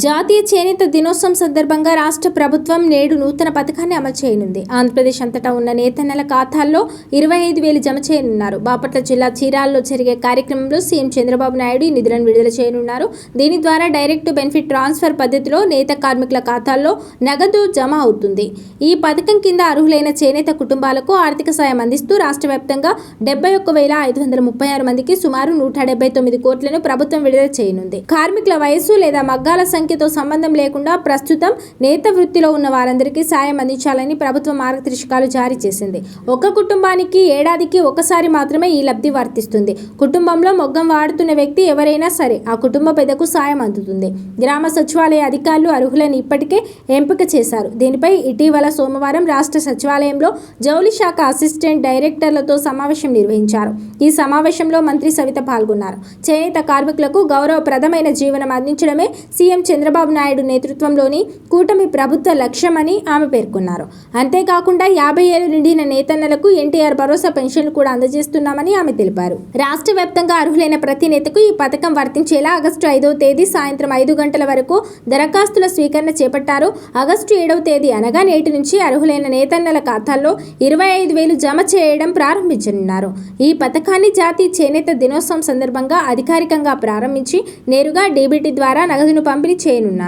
జాతీయ చేనేత దినోత్సవం సందర్భంగా రాష్ట్ర ప్రభుత్వం నేడు నూతన పథకాన్ని అమలు చేయనుంది. ఆంధ్రప్రదేశ్ అంతటా ఉన్న నేతన్నల ఖాతాల్లో 25,000 జమ చేయనున్నారు. బాపట్ల జిల్లా చీరాలలో జరిగే కార్యక్రమంలో సీఎం చంద్రబాబు నాయుడు ఈ నిధులను విడుదల చేయనున్నారు. దీని ద్వారా డైరెక్ట్ బెనిఫిట్ ట్రాన్స్ఫర్ పద్ధతిలో నేత కార్మికుల ఖాతాల్లో నగదు జమ అవుతుంది. ఈ పథకం కింద అర్హులైన చేనేత కుటుంబాలకు ఆర్థిక సాయం అందిస్తూ రాష్ట్ర వ్యాప్తంగా 71,536 మందికి సుమారు 179 కోట్లను ప్రభుత్వం విడుదల చేయనుంది. కార్మికుల వయస్సు లేదా మగ్గాల సంఖ్యతో సంబంధం లేకుండా ప్రస్తుతం నేత వృత్తిలో ఉన్న వారందరికీ సాయం అందించాలని ప్రభుత్వం మార్గదర్శకాలు జారీ చేసింది. ఒక కుటుంబానికి ఏడాదికి ఒకసారి మాత్రమే ఈ లబ్ధి వర్తిస్తుంది. కుటుంబంలో మొగ్గం వాడుతున్న వ్యక్తి ఎవరైనా సరే ఆ కుటుంబ పెద్దకు సాయం అందుతుంది. గ్రామ సచివాలయ అధికారులు అర్హులను ఇప్పటికే ఎంపిక చేశారు. దీనిపై ఇటీవల సోమవారం రాష్ట్ర సచివాలయంలో జౌళి శాఖ అసిస్టెంట్ డైరెక్టర్లతో సమావేశం నిర్వహించారు. ఈ సమావేశంలో మంత్రి సవిత పాల్గొన్నారు. చేనేత కార్మికులకు గౌరవప్రదమైన జీవనం అందించడమే సీఎం చంద్రబాబు నాయుడు నేతృత్వంలోని కూటమి ప్రభుత్వ లక్ష్యమని ఆమె పేర్కొన్నారు. అంతేకాకుండా 50 ఏళ్లు నిండిన నేతన్నలకు ఎన్టీఆర్ భరోసా పెన్షన్లు కూడా అందజేస్తున్నామని ఆమె తెలిపారు. రాష్ట్ర వ్యాప్తంగా అర్హులైన ప్రతి నేతకు ఈ పథకం వర్తించేలా ఆగస్టు 5వ తేదీ సాయంత్రం 5 గంటల వరకు దరఖాస్తుల స్వీకరణ చేపట్టారు. ఆగస్టు 7వ తేదీ అనగా నేటి నుంచి అర్హులైన నేతన్నల ఖాతాల్లో 25,000 జమ చేయడం ప్రారంభించనున్నారు. ఈ పథకాన్ని జాతీయ చేనేత దినోత్సవం సందర్భంగా అధికారికంగా ప్రారంభించి నేరుగా డీబీటీ ద్వారా నగదును పంపిణీ చేయనున్నారు.